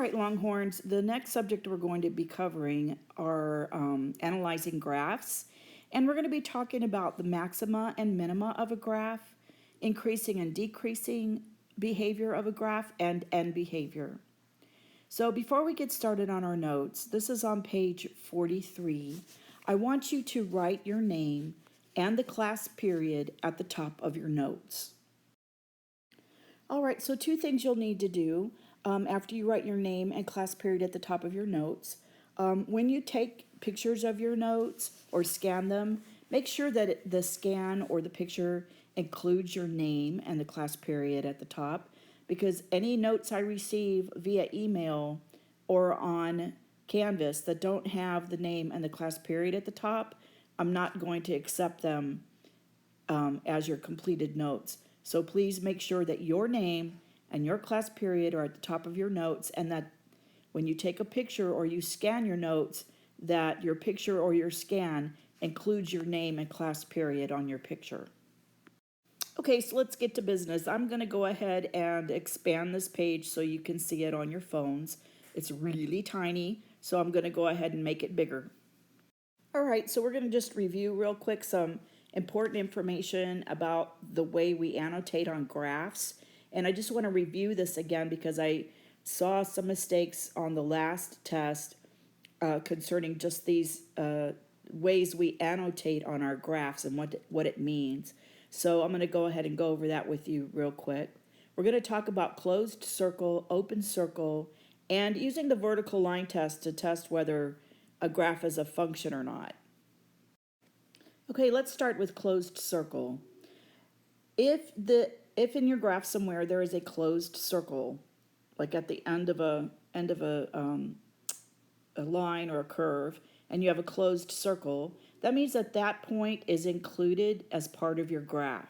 right, Longhorns, the next subject we're going to be covering are analyzing graphs. And we're going to be talking about the maxima and minima of a graph, increasing and decreasing behavior of a graph, and end behavior. So before we get started on our notes, this is on page 43. I want you to write your name and the class period at the top of your notes. All right, so two things you'll need to do after you write your name and class period at the top of your notes. When you take pictures of your notes or scan them, make sure that the scan or the picture includes your name and the class period at the top, because any notes I receive via email or on Canvas that don't have the name and the class period at the top, I'm not going to accept them as your completed notes. So please make sure that your name and your class period are at the top of your notes, and that when you take a picture or you scan your notes, that your picture or your scan includes your name and class period on your picture. Okay, so let's get to business. I'm going to go ahead and expand this page so you can see it on your phones. It's really tiny, so I'm going to go ahead and make it bigger. All right, so we're going to just review real quick some important information about the way we annotate on graphs. And I just want to review this again because I saw some mistakes on the last test concerning just these ways we annotate on our graphs and what it means. So I'm going to go ahead and go over that with you real quick. We're going to talk about closed circle, open circle, and using the vertical line test to test whether a graph is a function or not. Okay, let's start with closed circle. If in your graph somewhere there is a closed circle, like at the end of a line or a curve, and you have a closed circle, that means that that point is included as part of your graph.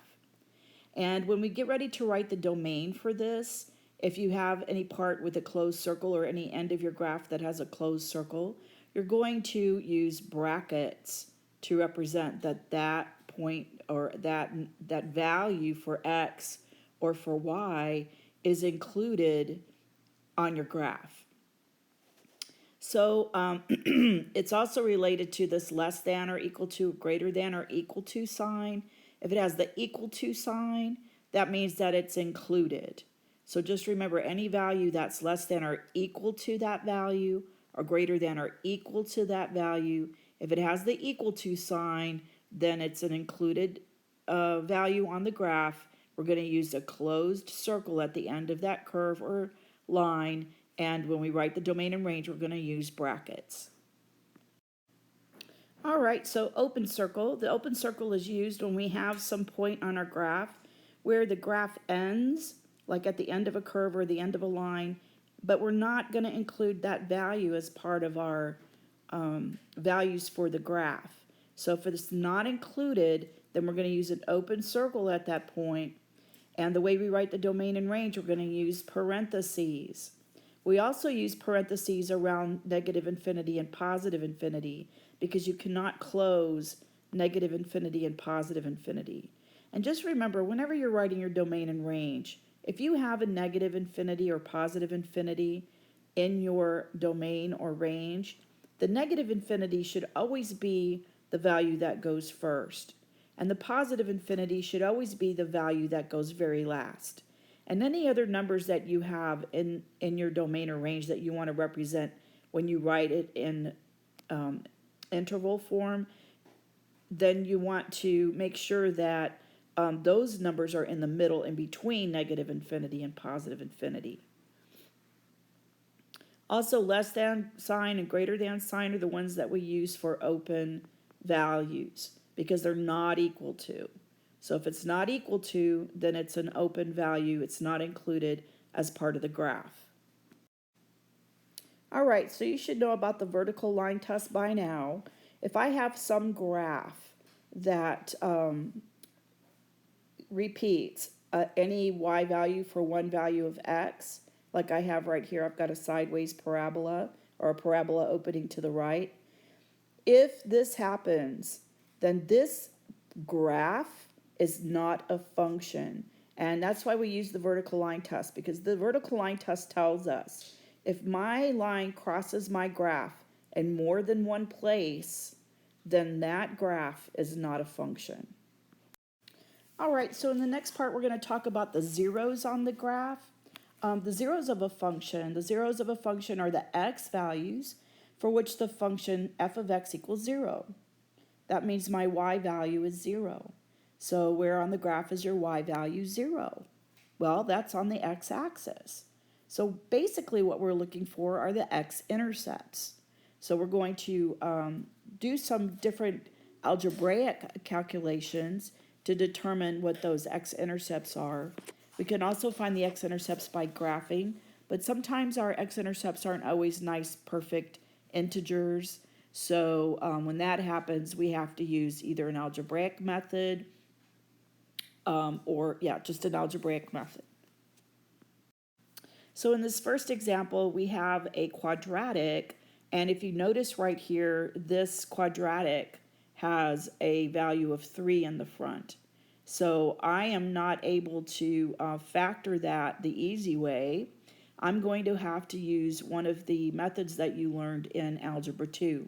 And when we get ready to write the domain for this, if you have any part with a closed circle or any end of your graph that has a closed circle, you're going to use brackets to represent that point or that value for x or for y is included on your graph. So it's also related to this less than or equal to, greater than or equal to sign. If it has the equal to sign, that means that it's included. So just remember, any value that's less than or equal to that value or greater than or equal to that value, if it has the equal to sign, then it's an included value on the graph. We're going to use a closed circle at the end of that curve or line, and when we write the domain and range, we're going to use brackets. All right, so open circle. The open circle is used when we have some point on our graph where the graph ends, like at the end of a curve or the end of a line, but we're not going to include that value as part of our values for the graph. So if it's not included, then we're going to use an open circle at that point. And the way we write the domain and range, we're going to use parentheses. We also use parentheses around negative infinity and positive infinity because you cannot close negative infinity and positive infinity. And just remember, whenever you're writing your domain and range, if you have a negative infinity or positive infinity in your domain or range, the negative infinity should always be the value that goes first. And the positive infinity should always be the value that goes very last. And any other numbers that you have in your domain or range that you want to represent when you write it in interval form, then you want to make sure that those numbers are in the middle, in between negative infinity and positive infinity. Also, less than sign and greater than sign are the ones that we use for open values because they're not equal to. So if it's not equal to, then it's an open value. It's not included as part of the graph. All right, so you should know about the vertical line test by now. If I have some graph that repeats any y value for one value of x, like I have right here, I've got a sideways parabola or a parabola opening to the right. If this happens, then this graph is not a function. And that's why we use the vertical line test, because the vertical line test tells us If my line crosses my graph in more than one place, then that graph is not a function. All right, so in the next part, we're going to talk about the zeros on the graph. The zeros of a function are the x values for which the function f of x equals 0. That means my y value is 0. So where on the graph is your y value 0? Well, that's on the x-axis. So basically what we're looking for are the x-intercepts. So we're going to do some different algebraic calculations to determine what those x-intercepts are. We can also find the x-intercepts by graphing, but sometimes our x-intercepts aren't always nice, perfect integers. So when that happens, we have to use either an algebraic method just an algebraic method. So in this first example, we have a quadratic, and if you notice right here, this quadratic has a value of 3 in the front. So I am not able to factor that the easy way. I'm going to have to use one of the methods that you learned in Algebra 2.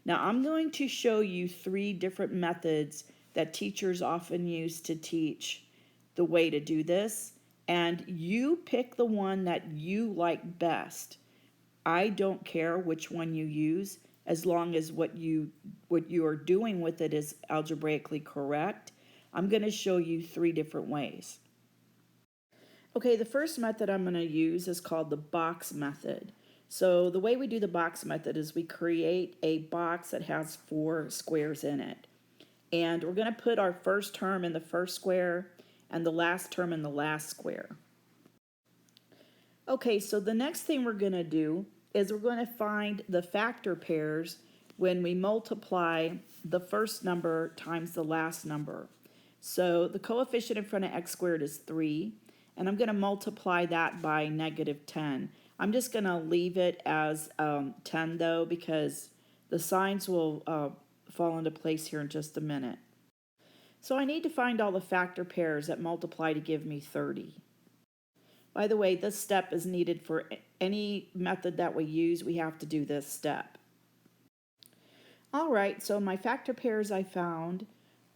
Now I'm going to show you 3 different methods that teachers often use to teach the way to do this, and you pick the one that you like best. I don't care which one you use as long as what you are doing with it is algebraically correct. I'm going to show you 3 different ways. Okay, the first method I'm going to use is called the box method. So the way we do the box method is we create a box that has 4 squares in it. And we're going to put our first term in the first square and the last term in the last square. Okay, so the next thing we're going to do is we're going to find the factor pairs when we multiply the first number times the last number. So the coefficient in front of x squared is 3, and I'm going to multiply that by -10. I'm just going to leave it as 10 though, because the signs will fall into place here in just a minute. So I need to find all the factor pairs that multiply to give me 30. By the way, this step is needed for any method that we use. We have to do this step. All right, so my factor pairs I found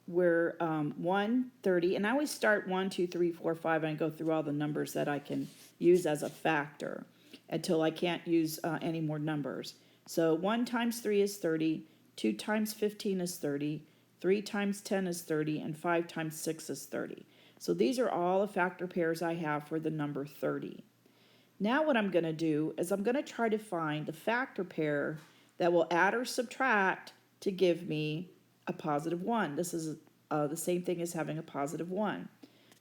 were 1, 30, and I always start 1, 2, 3, 4, 5, and I go through all the numbers that I can use as a factor until I can't use any more numbers. So 1 times 3 is 30, 2 times 15 is 30, 3 times 10 is 30, and 5 times 6 is 30. So these are all the factor pairs I have for the number 30. Now what I'm going to do is I'm going to try to find the factor pair that will add or subtract to give me a positive 1. This is the same thing as having a positive 1.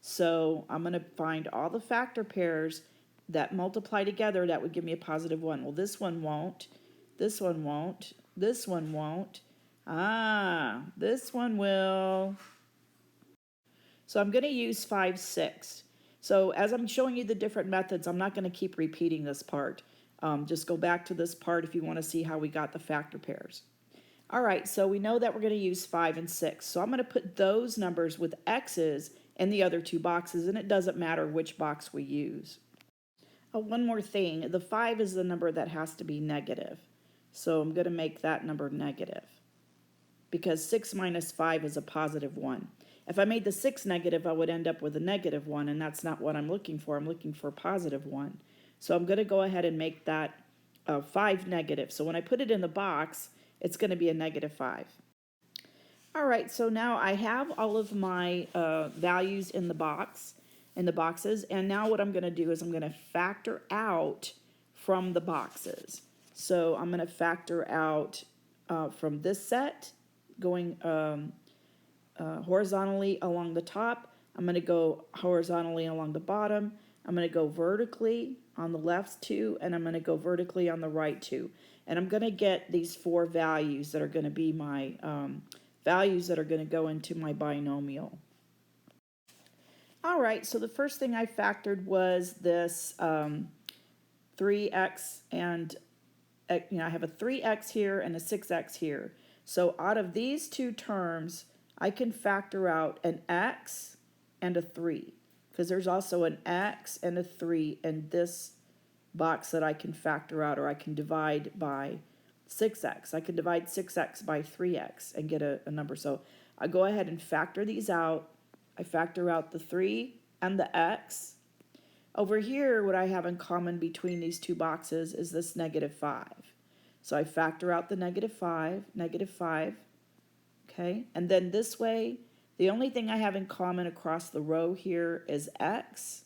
So I'm going to find all the factor pairs that multiply together that would give me a positive 1. Well, this one won't, this one won't, this one won't. This one will. So I'm going to use 5, 6. So as I'm showing you the different methods, I'm not going to keep repeating this part. Just go back to this part if you want to see how we got the factor pairs. All right, so we know that we're going to use 5 and 6. So I'm going to put those numbers with x's in the other 2 boxes, and it doesn't matter which box we use. Oh, one more thing. The 5 is the number that has to be negative. So I'm going to make that number negative, because 6 minus 5 is a positive 1. If I made the 6 negative, I would end up with a negative 1, and that's not what I'm looking for. I'm looking for a positive 1. So I'm going to go ahead and make that 5 negative. So when I put it in the box, it's going to be a -5. All right, so now I have all of my values in the boxes, and now what I'm going to do is I'm going to factor out from the boxes. So I'm going to factor out from this set, going horizontally along the top. I'm going to go horizontally along the bottom. I'm going to go vertically on the left 2, and I'm going to go vertically on the right 2. And I'm going to get these 4 values that are going to be my values that are going to go into my binomial. All right, so the first thing I factored was this 3x, and I have a 3x here and a 6x here. So out of these 2 terms, I can factor out an x and a 3, because there's also an x and a 3 in this box that I can factor out, or I can divide by 6x. I can divide 6x by 3x and get a number. So I go ahead and factor these out. I factor out the 3 and the x. Over here, what I have in common between these two boxes is this -5. So I factor out the -5, okay? And then this way, the only thing I have in common across the row here is x.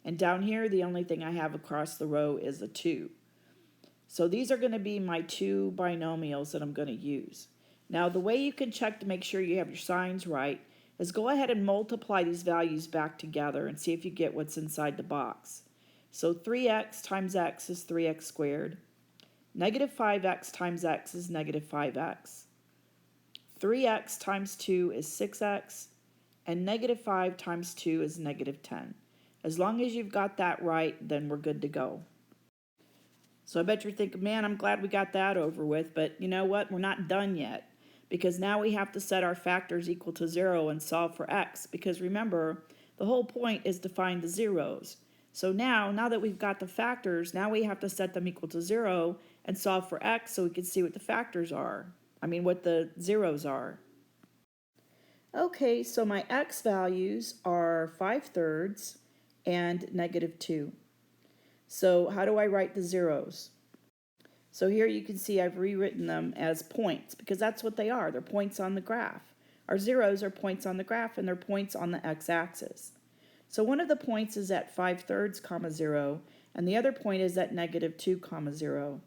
And down here, the only thing I have across the row is a 2. So these are going to be my two binomials that I'm going to use. Now, the way you can check to make sure you have your signs right is go ahead and multiply these values back together and see if you get what's inside the box. So 3x times x is 3x squared. -5x times x is -5x. 3x times 2 is 6x. And -5 times 2 is -10. As long as you've got that right, then we're good to go. So I bet you're thinking, man, I'm glad we got that over with, but you know what? We're not done yet, because now we have to set our factors equal to 0 and solve for x, because remember, the whole point is to find the zeros. So now that we've got the factors, now we have to set them equal to 0 and solve for x so we can see what the factors are. I mean, what the zeros are. Okay, so my x values are 5/3 and -2. So how do I write the zeros? So here you can see I've rewritten them as points, because that's what they are. They're points on the graph. Our zeros are points on the graph, and they're points on the x-axis. So one of the points is at 5/3, 0, and the other point is at -2, 0.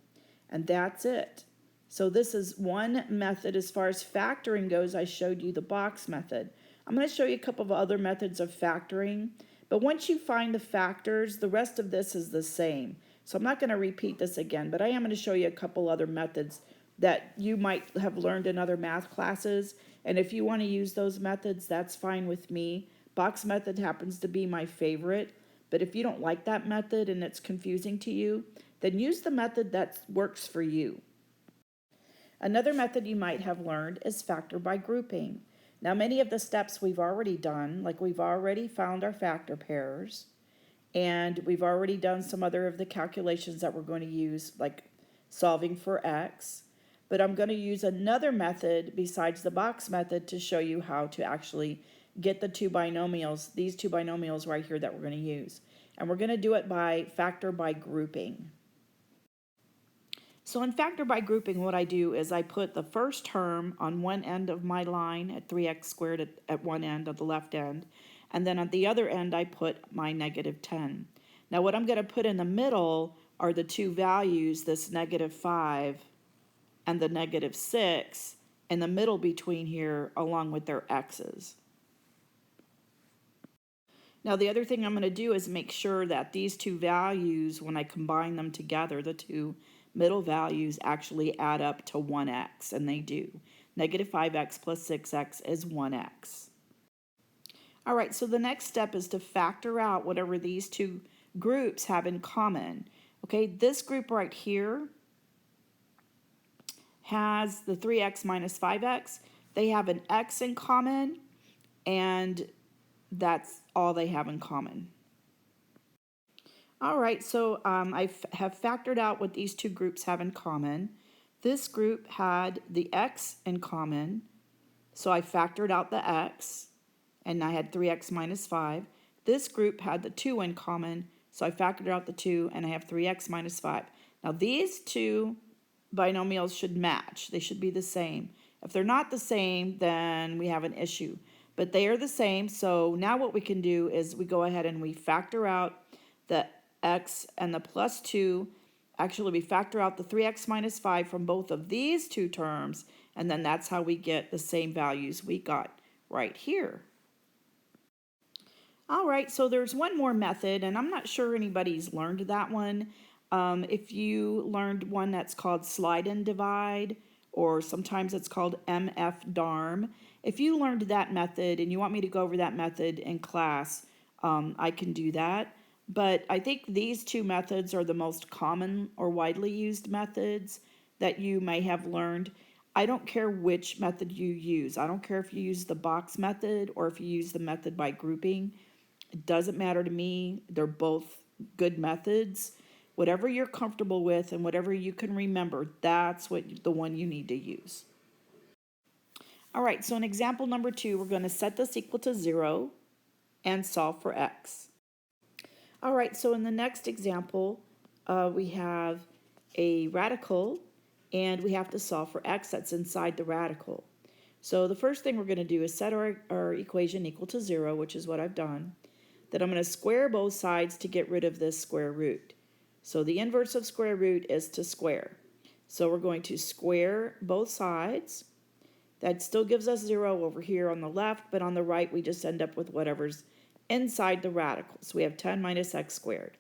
And that's it. So this is one method. As far as factoring goes, I showed you the box method. I'm going to show you a couple of other methods of factoring. But once you find the factors, the rest of this is the same. So I'm not going to repeat this again, but I am going to show you a couple other methods that you might have learned in other math classes. And if you want to use those methods, that's fine with me. Box method happens to be my favorite. But if you don't like that method and it's confusing to you, then use the method that works for you. Another method you might have learned is factor by grouping. Now, many of the steps we've already done, like we've already found our factor pairs, and we've already done some other of the calculations that we're going to use, like solving for x. But I'm going to use another method besides the box method to show you how to actually get the two binomials, these two binomials right here that we're going to use. And we're going to do it by factor by grouping. So in factor by grouping, what I do is I put the first term on one end of my line at 3x squared at one end of the left end, and then at the other end I put my -10. Now what I'm going to put in the middle are the two values, this -5 and the -6, in the middle between here along with their x's. Now the other thing I'm going to do is make sure that these two values, when I combine them together, the two middle values actually add up to 1x, and they do. -5x plus 6x is 1x. All right, so the next step is to factor out whatever these two groups have in common. Okay, this group right here has the 3x minus 5x. They have an x in common, and that's all they have in common. All right, so I have factored out what these two groups have in common. This group had the x in common, so I factored out the x, and I had 3x minus 5. This group had the 2 in common, so I factored out the 2, and I have 3x minus 5. Now these two binomials should match. They should be the same. If they're not the same, then we have an issue. But they are the same, so now what we can do is we go ahead and we factor out the x and the plus 2. Actually, we factor out the 3x minus 5 from both of these two terms, and then that's how we get the same values we got right here. All right, so there's one more method, and I'm not sure anybody's learned that one. If you learned one that's called slide and divide, or sometimes it's called MF-DARM. If you learned that method and you want me to go over that method in class, I can do that. But I think these two methods are the most common or widely used methods that you may have learned. I don't care which method you use. I don't care if you use the box method or if you use the method by grouping. It doesn't matter to me. They're both good methods. whatever you're comfortable with and whatever you can remember, that's the one you need to use. All right, so in example number 2, we're going to set this equal to 0 and solve for x. All right, so in the next example, we have a radical, and we have to solve for x that's inside the radical. So the first thing we're going to do is set our equation equal to 0, which is what I've done. Then I'm going to square both sides to get rid of this square root. So the inverse of square root is to square. So we're going to square both sides. That still gives us 0 over here on the left, but on the right we just end up with whatever's inside the radical. So we have 10 minus x squared.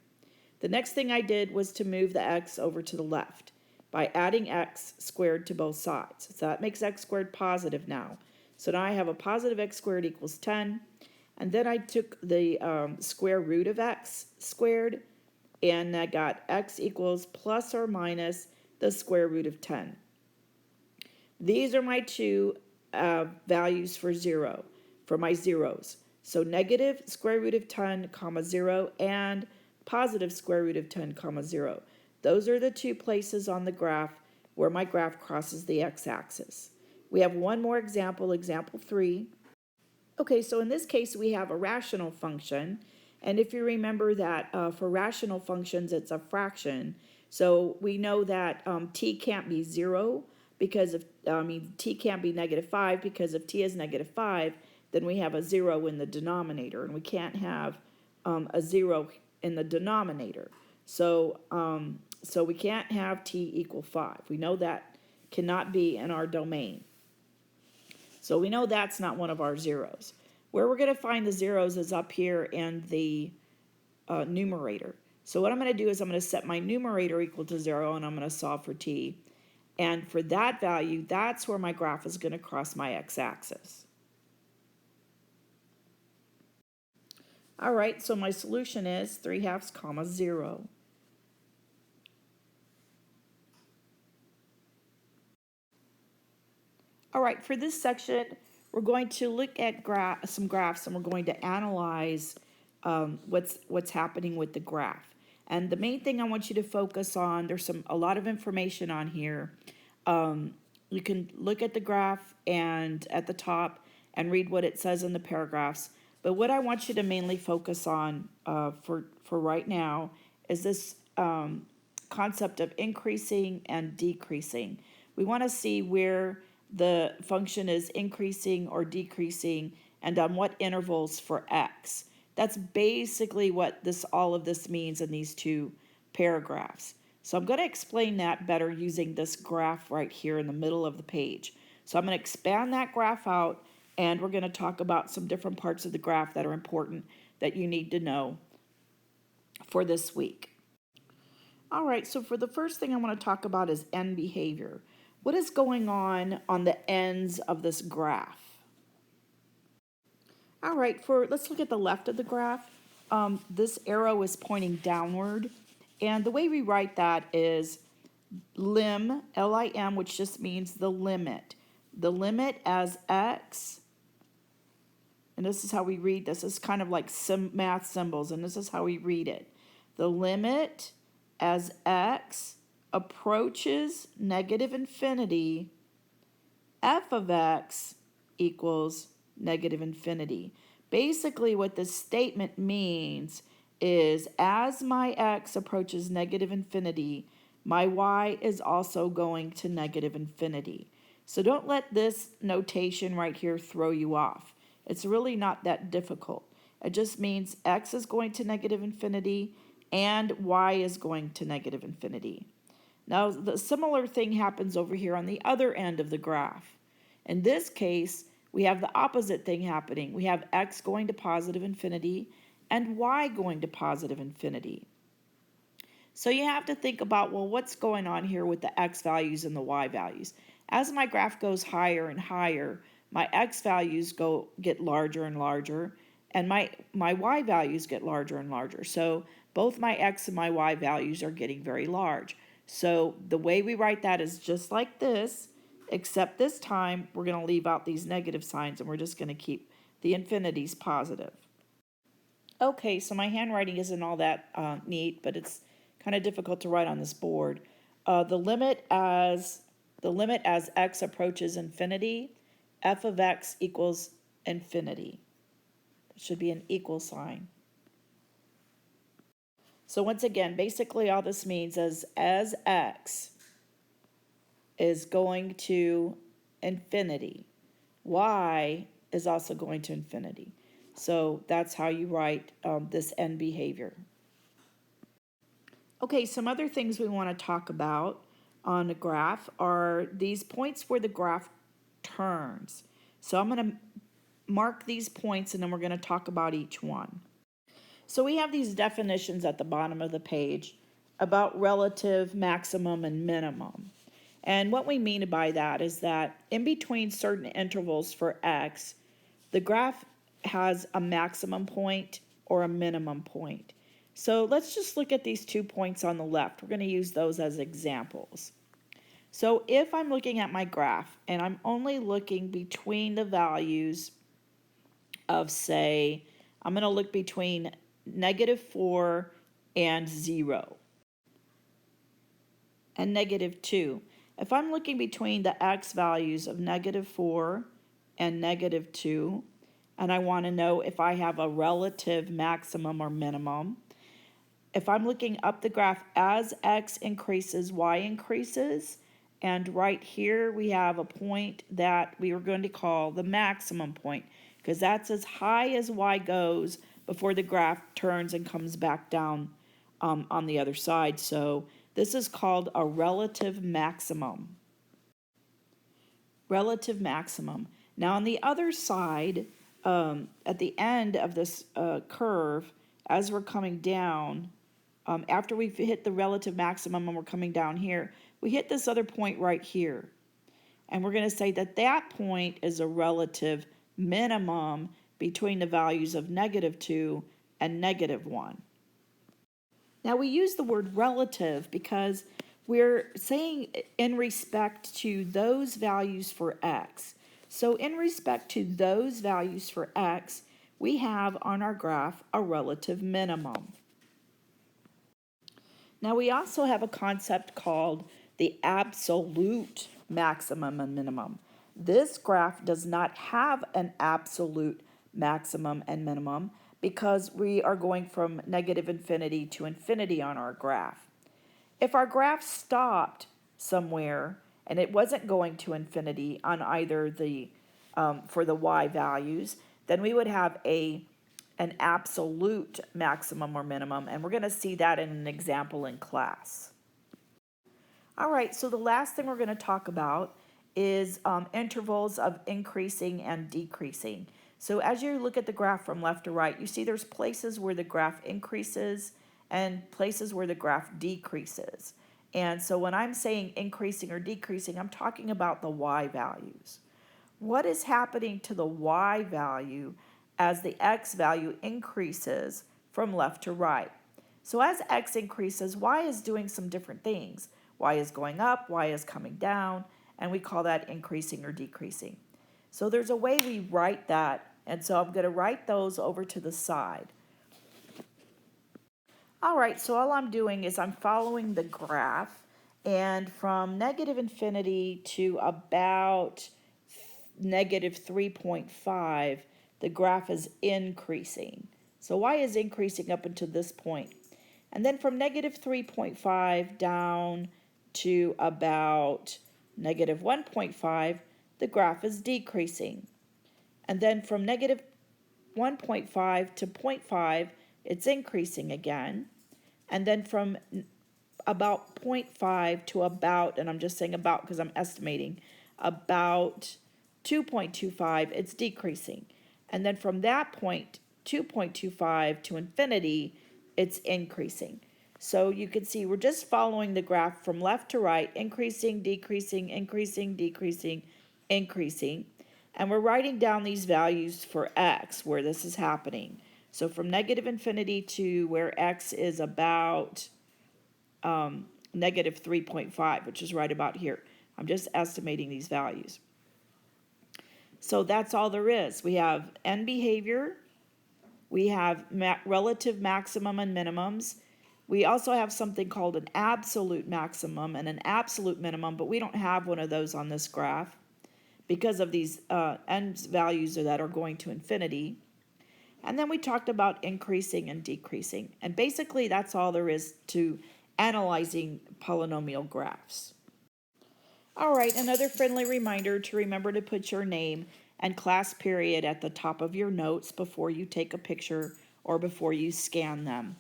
The next thing I did was to move the x over to the left by adding x squared to both sides. So that makes x squared positive now. So now I have a positive x squared equals 10. And then I took the square root of x squared, and I got x equals plus or minus the square root of 10. These are my two values for 0, for my zeros. So negative square root of 10, comma 0, and positive square root of 10, comma 0. Those are the two places on the graph where my graph crosses the x-axis. We have one more example, example 3. Okay, so in this case we have a rational function, and if you remember that for rational functions it's a fraction, so we know that t can't be 0 because of, t can't be -5 because if t is -5, then we have a 0 in the denominator, and we can't have a 0 in the denominator. So, so we can't have t equal 5. We know that cannot be in our domain. So we know that's not one of our zeros. Where we're going to find the zeros is up here in the numerator. So what I'm going to do is I'm going to set my numerator equal to 0, and I'm going to solve for t. And for that value, that's where my graph is going to cross my x-axis. All right, so my solution is 3/2, comma 0. All right, for this section, we're going to look at some graphs, and we're going to analyze what's happening with the graph. And the main thing I want you to focus on, there's a lot of information on here. You can look at the graph and at the top and read what it says in the paragraphs. But what I want you to mainly focus on for right now is this concept of increasing and decreasing. We want to see where the function is increasing or decreasing and on what intervals for x. That's basically what all of this means in these two paragraphs. So I'm going to explain that better using this graph right here in the middle of the page. So I'm going to expand that graph out, and we're going to talk about some different parts of the graph that are important that you need to know for this week. All right, so for the first thing I want to talk about is end behavior. What is going on the ends of this graph? All right, let's look at the left of the graph. This arrow is pointing downward, and the way we write that is lim, L-I-M, which just means the limit. The limit as x, and this is how we read this. It's kind of like some math symbols, and this is how we read it. The limit as x approaches negative infinity, f of x equals negative infinity. Basically, what this statement means is as my x approaches negative infinity, my y is also going to negative infinity. So don't let this notation right here throw you off. It's really not that difficult. It just means x is going to negative infinity and y is going to negative infinity. Now, the similar thing happens over here on the other end of the graph. In this case, we have the opposite thing happening. We have x going to positive infinity and y going to positive infinity. So you have to think about, well, what's going on here with the x values and the y values? As my graph goes higher and higher, my x values get larger and larger, and my y values get larger and larger. So both my x and my y values are getting very large. So the way we write that is just like this, except this time we're going to leave out these negative signs and we're just going to keep the infinities positive. Okay, so my handwriting isn't all that neat, but it's kind of difficult to write on this board. The limit as x approaches infinity, f of x equals infinity. There should be an equal sign. So once again, basically all this means is as x is going to infinity, y is also going to infinity. So that's how you write this end behavior. Okay, some other things we want to talk about on a graph are these points where the graph turns. So I'm going to mark these points and then we're going to talk about each one. So we have these definitions at the bottom of the page about relative, maximum, and minimum. And what we mean by that is that in between certain intervals for x, the graph has a maximum point or a minimum point. So let's just look at these 2 points on the left. We're going to use those as examples. So if I'm looking at my graph and I'm only looking between the values of, say, I'm going to look between -4 and 0 and -2. If I'm looking between the x values of -4 and -2, and I want to know if I have a relative maximum or minimum, if I'm looking up the graph as x increases, y increases, and right here we have a point that we are going to call the maximum point, because that's as high as y goes before the graph turns and comes back down on the other side. So this is called a relative maximum. Relative maximum. Now on the other side, at the end of this curve, as we're coming down, after we've hit the relative maximum and we're coming down here, we hit this other point right here. And we're going to say that that point is a relative minimum between the values of -2 and -1. Now we use the word relative because we're saying in respect to those values for x. So in respect to those values for x, we have on our graph a relative minimum. Now we also have a concept called the absolute maximum and minimum. This graph does not have an absolute maximum and minimum because we are going from -infinity to infinity on our graph. If our graph stopped somewhere and it wasn't going to infinity on either the for the y values, then we would have an absolute maximum or minimum, and we're going to see that in an example in class. All right, so the last thing we're going to talk about is intervals of increasing and decreasing. So as you look at the graph from left to right, you see there's places where the graph increases and places where the graph decreases. And so when I'm saying increasing or decreasing, I'm talking about the y values. What is happening to the y value as the x value increases from left to right? So as x increases, y is doing some different things. Y is going up, y is coming down, and we call that increasing or decreasing. So there's a way we write that, and so I'm going to write those over to the side. All right, so all I'm doing is I'm following the graph, and from -infinity to about -3.5, the graph is increasing. So y is increasing up until this point. And then from -3.5 down to about -1.5, the graph is decreasing. And then from -1.5 to 0.5, it's increasing again. And then from about 0.5 to about, and I'm just saying about because I'm estimating, about 2.25, it's decreasing. And then from that point, 2.25 to infinity, it's increasing. So you can see we're just following the graph from left to right, increasing, decreasing, increasing, decreasing, increasing. And we're writing down these values for x, where this is happening. So from -infinity to where x is about -3.5, which is right about here. I'm just estimating these values. So that's all there is. We have end behavior, we have relative maximum and minimums, We also have something called an absolute maximum and an absolute minimum, but we don't have one of those on this graph because of these end values that are going to infinity. And then we talked about increasing and decreasing. And basically that's all there is to analyzing polynomial graphs. All right, another friendly reminder to remember to put your name and class period at the top of your notes before you take a picture or before you scan them.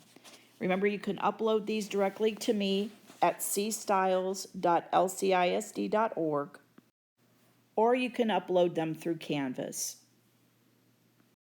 Remember, you can upload these directly to me at cstyles.lcisd.org, or you can upload them through Canvas.